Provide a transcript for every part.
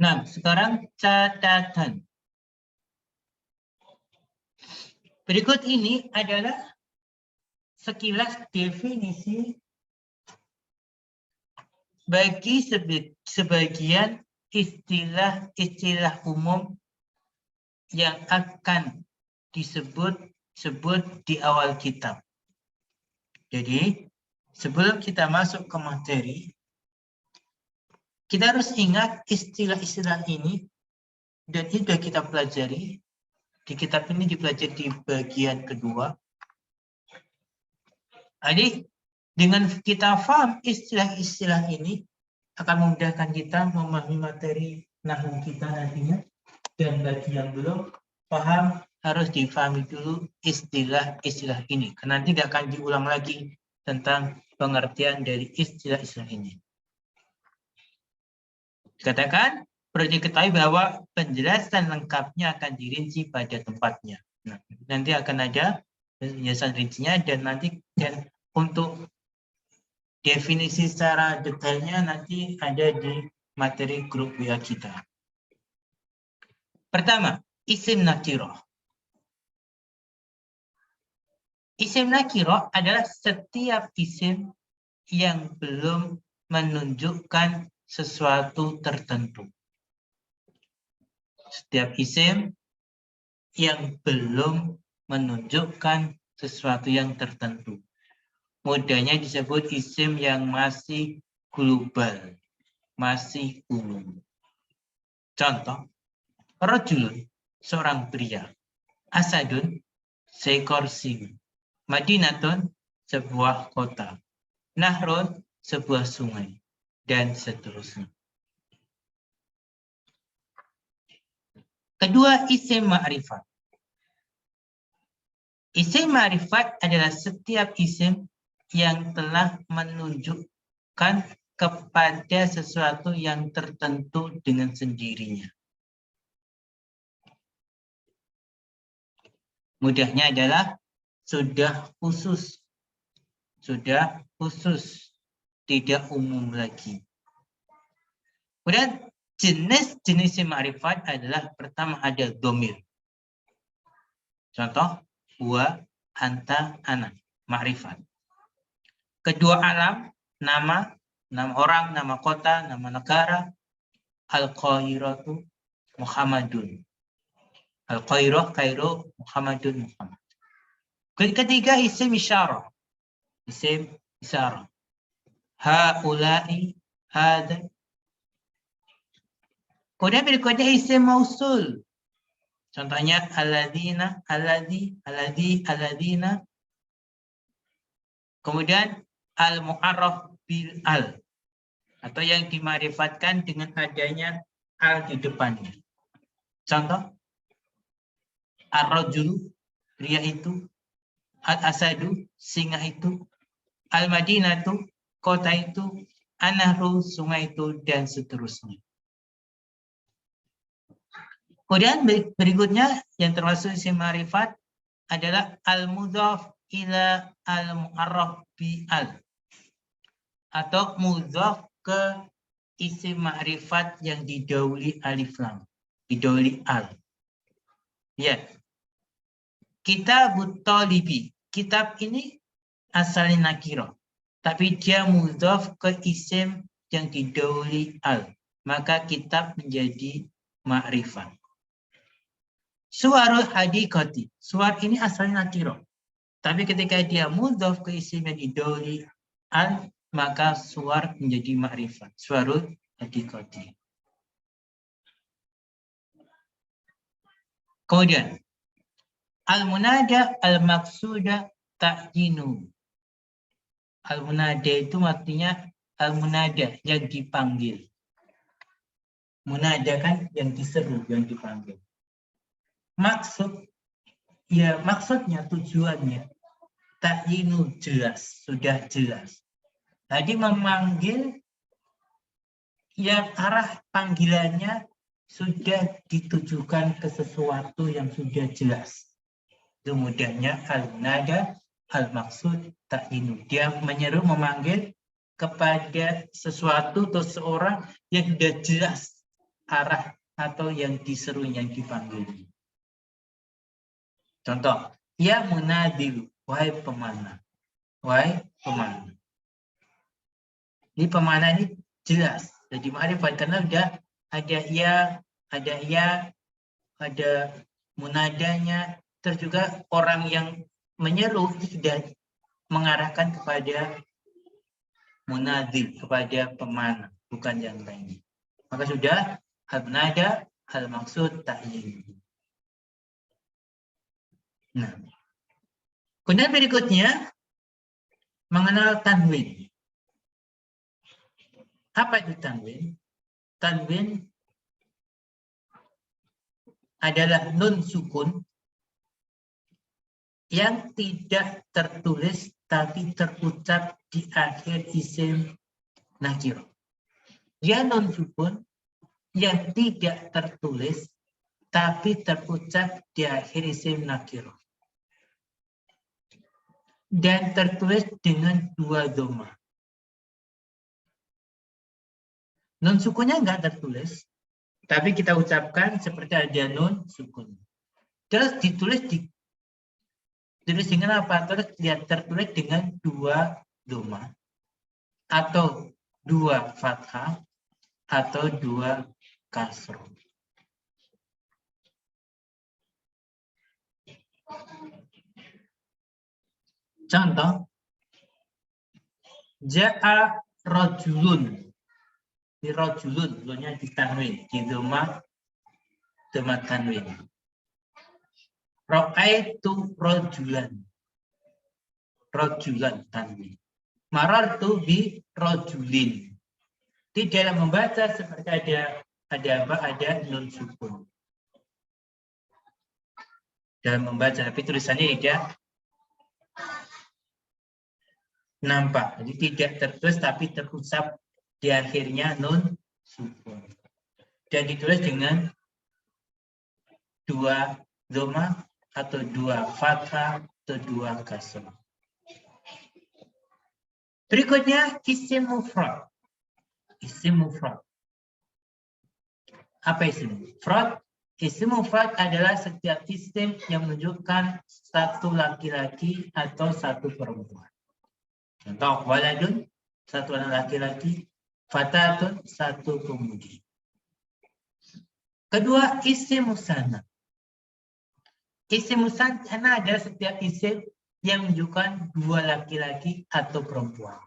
Nah, sekarang catatan. Berikut ini adalah sekilas definisi bagi sebagian istilah-istilah umum yang akan disebut di awal kitab. Jadi, sebelum kita masuk ke materi, kita harus ingat istilah-istilah ini, dan itu sudah kita pelajari. Di kitab ini dipelajari di bagian kedua. Jadi, dengan kita paham istilah-istilah ini, akan memudahkan kita memahami materi nahwu kita nantinya. Dan bagi yang belum paham, harus difahami dulu istilah-istilah ini. Karena nanti tidak akan diulang lagi tentang pengertian dari istilah-istilah ini. Katakan, perlu diketahui bahwa penjelasan lengkapnya akan dirinci pada tempatnya. Nah, nanti akan ada penjelasan rincinya, dan untuk definisi secara detailnya nanti ada di materi grup WA kita. Pertama, isim nakiroh. Isim nakiroh adalah setiap isim yang belum menunjukkan sesuatu tertentu. Setiap isim yang belum menunjukkan sesuatu yang tertentu. Mudahnya disebut isim yang masih global, masih umum. Contoh, rajulun, seorang pria. Asadun, seekor singa. Madinatun, sebuah kota. Nahrun, sebuah sungai. Dan seterusnya. Kedua, isim ma'rifat. Isim ma'rifat adalah setiap isim yang telah menunjukkan kepada sesuatu yang tertentu dengan sendirinya. Mudahnya adalah sudah khusus, tidak umum lagi. Kemudian jenis-jenis ma'rifat adalah pertama ada dhamir. Contoh, huwa, anta, ana, ma'rifat. Kedua alam, nama orang, nama kota, nama negara. Al-Qairatu, Muhammadun. Al-Qairah, Kairo, Muhammadun, Muhammad. Ketiga isim isyarah. Isim isyarah. Haulai, hada. Kemudian berikutnya isim mausul. Contohnya alladzina, alladzi, alladzina. Kemudian al-mu'arraf bil al, atau yang dimarifatkan dengan adanya al di depannya. Contoh, ar-rajulu, pria itu. Al-asadu, singa itu. Al-madinatu, kota itu. An-nahru, sungai itu, dan seterusnya. Kemudian berikutnya yang termasuk isim ma'rifat adalah al-mudhaf ila al-mu'arraf bi al, atau mudhaf ke isim ma'rifat yang didahului alif lam, didahului al. Ya. Kitabut Thalibi. Kitab ini asalnya nakirah, tapi dia mudhaf ke isim yang didahului al, maka kitab menjadi ma'rifat. Suwarul hadiqati. Suwar ini asalnya nakirah, tapi ketika dia mudhaf ke isim yang didahului al, maka suwar menjadi ma'rifat. Suwarul hadiqati. Kemudian al-munada al-maqsuda ta'jinu. Al-munada itu artinya al-munada yang dipanggil. Munada kan yang diseru, yang dipanggil. Maksud, ya maksudnya, tujuannya. Ta'jinu jelas, sudah jelas. Tadi memanggil yang arah panggilannya sudah ditujukan ke sesuatu yang sudah jelas. Itu mudahnya al-munada al-maksud ta'inu. Dia menyeru, memanggil kepada sesuatu atau seorang yang sudah jelas arah atau yang diserunya, dipanggil. Contoh, ya munadil, wahai pemanah. Wahai pemanah. Ini pemanah ini jelas. Jadi ma'rifat karena udah ada ya, ada munadanya, terus juga orang yang menyeru sudah mengarahkan kepada munadil, kepada pemanah, bukan yang lain. Maka sudah hal munada, hal maksud, ta'yin. Nah, kemudian berikutnya mengenal tanwin. Apa itu tanwin? Tanwin adalah nun sukun yang tidak tertulis tapi terucap di akhir isim nakirah. Dia nun sukun yang tidak tertulis tapi terucap di akhir isim nakirah. Dan tertulis dengan 2 dhamma. Nun sukunnya enggak tertulis, tapi kita ucapkan seperti ada nun sukun. Terus ditulis dengan apa? Terus tertulis dengan 2 dhamma atau 2 fathah atau 2 kasroh. Contoh, ja'a rajulun. Di rajulun, lo-nya di tanwin, di dhamma tanwin. Ra'aitu rajulan. Rajulan tanwin. Marartu bi rajulin. Di dalam membaca seperti ada nun sukun. Dalam membaca, tapi tulisannya tidak nampak. Jadi tidak tertulis tapi terucap di akhirnya nun sukun. Dan ditulis dengan 2 dhamma atau 2 fathah atau 2 kasrah. Berikutnya isim mufrad. Isim mufrad. Apa isim mufrad? Isim mufrad adalah setiap isim yang menunjukkan satu laki-laki atau satu perempuan. Contoh, waladun, satu anak laki-laki, fatatun, satu pemudi. Kedua, isim musanna. Isim musanna adalah setiap isim yang menunjukkan 2 laki-laki atau perempuan.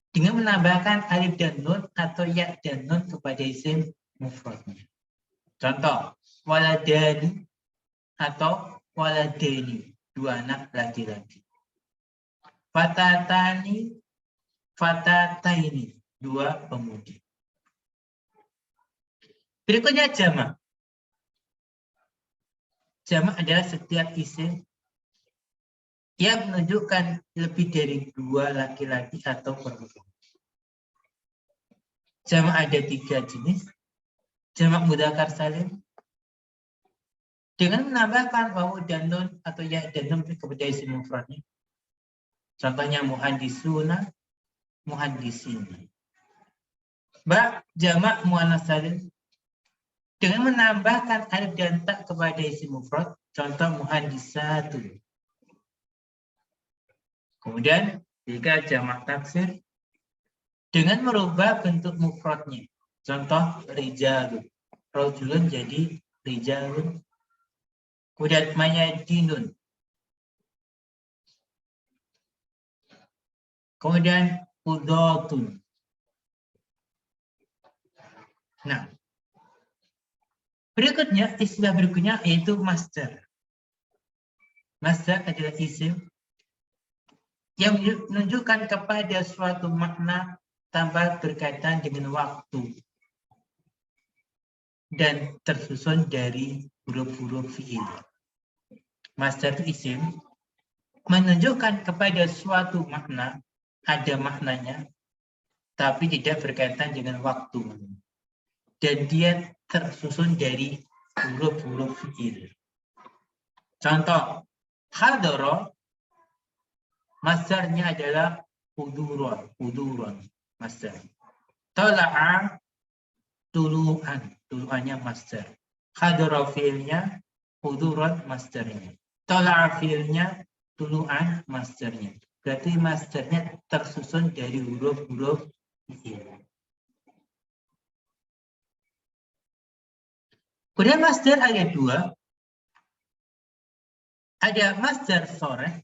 Dengan menambahkan alif dan nun atau ya dan nun kepada isim mufradnya. Contoh, waladani atau waladeni, 2 anak laki-laki. Fatatani, fatataini, 2 pemudi. Berikutnya jamak. Jamak adalah setiap isim yang menunjukkan lebih dari 2 laki-laki atau perempuan. Jamak ada 3 jenis. Jamak mudzakkar salim dengan menambahkan wawu dan nun atau ya dan nun kepada isim mufradnya. Contohnya muhandisuna, muhandisina. Jamak muannats salim dengan menambahkan alif dan ta kepada isim mufrad. Contoh muhandisatun. Kemudian jika jamak taksir dengan merubah bentuk mufradnya. Contoh rijalun. Rajulun jadi rijalun. Kemudian mayadinun. Kemudian udotun. Nah, istilah berikutnya yaitu masdar. Masdar adalah isim yang menunjukkan kepada suatu makna tanpa berkaitan dengan waktu dan tersusun dari huruf-huruf fi'il. Masdar itu isim menunjukkan kepada suatu makna, ada maknanya, tapi tidak berkaitan dengan waktu. Dan dia tersusun dari huruf-huruf fi'il. Contoh, hadara, masdarnya adalah huduron, masdar. Tala'a, tulu'an, tuluannya masdar. Hadara fiilnya, huduran masdarnya. Tola'a fiilnya, tuluan masdarnya. Berarti masdarnya tersusun dari huruf-huruf fiil. Kemudian masdar ada dua. Ada masdar soreh.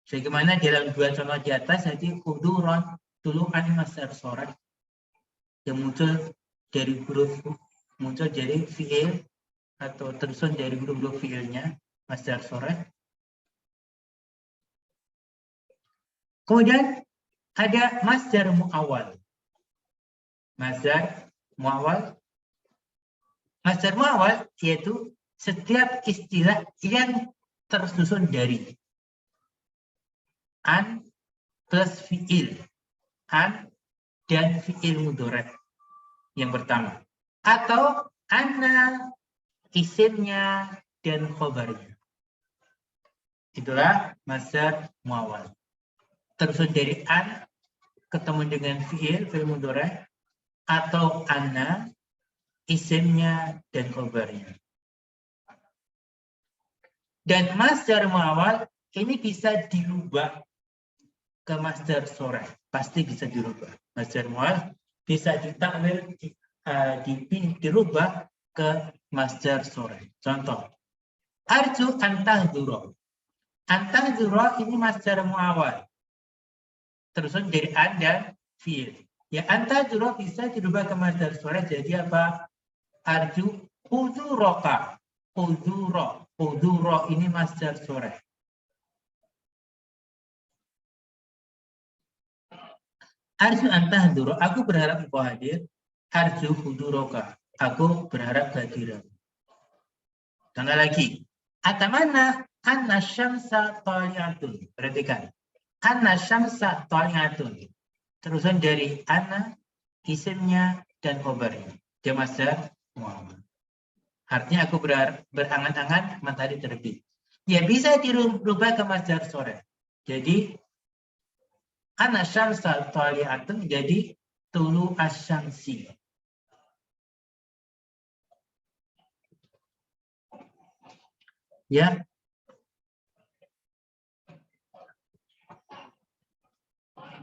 Sebagaimana dalam dua contoh di atas, jadi huduran, tuluan masdar soreh. Yang muncul dari fiil atau tersusun dari huruf-huruf fiilnya, masdar soreh. Kemudian ada masdar muawwal. Masdar muawwal. Masdar muawwal yaitu setiap istilah yang tersusun dari an plus fiil, an dan fiil mudhari yang pertama, atau anna, isimnya dan khobarnya. Itulah masdar muawwal. Tersusun dari an ketemu dengan fiil mudhari, atau anna, isimnya dan khobarnya. Dan masdar muawwal ini bisa dirubah ke masdar soreh, pasti bisa dirubah. Masdar muawwal bisa ditakwil, dirubah ke masdar soreh. Contoh, arju antahduro. Antahduro ini masdar muawwal, tersusun dari an dan fiil. Ya, antahduro bisa dirubah ke masdar soreh jadi apa? Arju huduroka. Huduro ini masdar soreh. Arju antahduro, aku berharap engkau hadir. Arju huduroka, aku berharap kehadiran. Contoh lagi, atamana anna syamsa tali'atun. Perhatikan, anna syamsa tali'atun. Terusan dari anna, isimnya dan khobarnya. Dia masdar muawwal. Artinya aku berangan-angan matahari terbit. Ya bisa dirubah ke masdar sore. Jadi anna syamsa tali'atun jadi tulu asyamsi. Ya.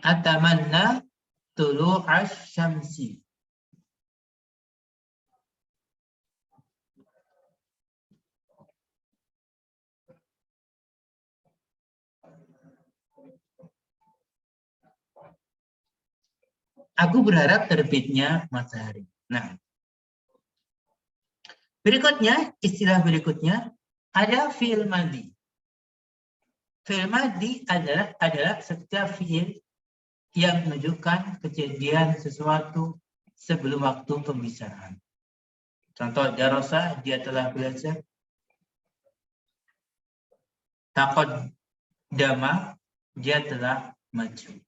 Atamanna tulu asyamsi. Aku berharap terbitnya matahari. Nah, berikutnya, istilah berikutnya ada fi'il madhi. Fi'il madhi adalah setiap fi'il yang menunjukkan kejadian sesuatu sebelum waktu pembicaraan. Contoh, darasa, dia telah belajar. Taqaddama, dia telah maju.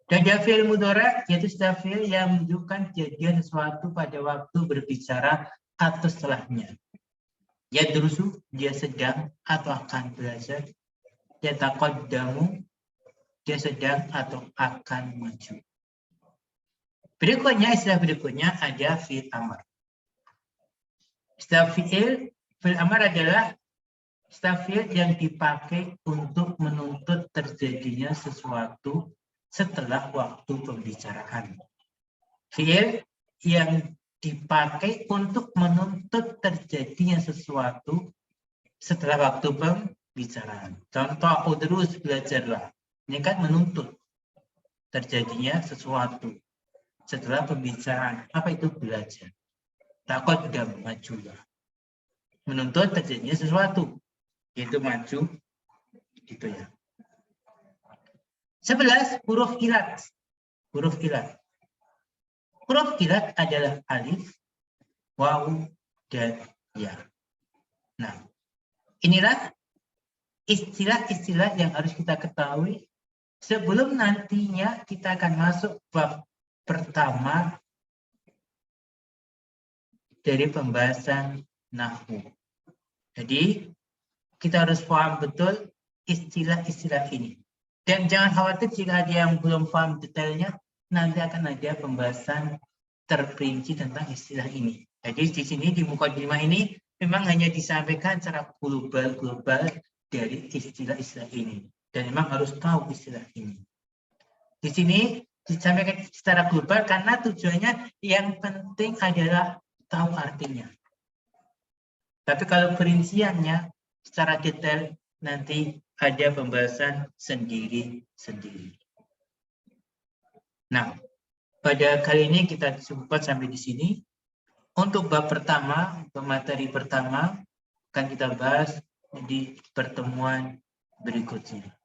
Dan ada fi'il mudhari, yaitu setiap fi'il yang menunjukkan kejadian sesuatu pada waktu berbicara atau setelahnya. Yadrusu, dia sedang atau akan belajar. Yataqaddamu, dia sedang atau akan maju. Berikutnya, istilah berikutnya ada fi'il amar. Istilah fi'il amar adalah istilah fi'il yang dipakai untuk menuntut terjadinya sesuatu setelah waktu pembicaraan. Fi'il yang dipakai untuk menuntut terjadinya sesuatu setelah waktu pembicaraan. Contoh, udrus, belajarlah. Ini kan menuntut terjadinya sesuatu setelah pembicaraan. Apa itu belajar? Taqaddam, majulah. Menuntut terjadinya sesuatu, yaitu maju, gitu ya. 11, huruf ilat. Huruf ilat. Huruf ilat adalah alif, wawu, dan ya. Nah, inilah istilah-istilah yang harus kita ketahui sebelum nantinya kita akan masuk bab pertama dari pembahasan nahwu. Jadi, kita harus paham betul istilah-istilah ini. Dan jangan khawatir jika ada yang belum paham detailnya, nanti akan ada pembahasan terperinci tentang istilah ini. Jadi di sini di mukadimah ini memang hanya disampaikan secara global dari istilah-istilah ini. Dan memang harus tahu istilah ini. Di sini disampaikan secara global karena tujuannya yang penting adalah tahu artinya. Tapi kalau perinciannya secara detail nanti ada pembahasan sendiri-sendiri. Nah, pada kali ini kita sempat sampai di sini. Untuk bab pertama, materi pertama akan kita bahas di pertemuan berikutnya.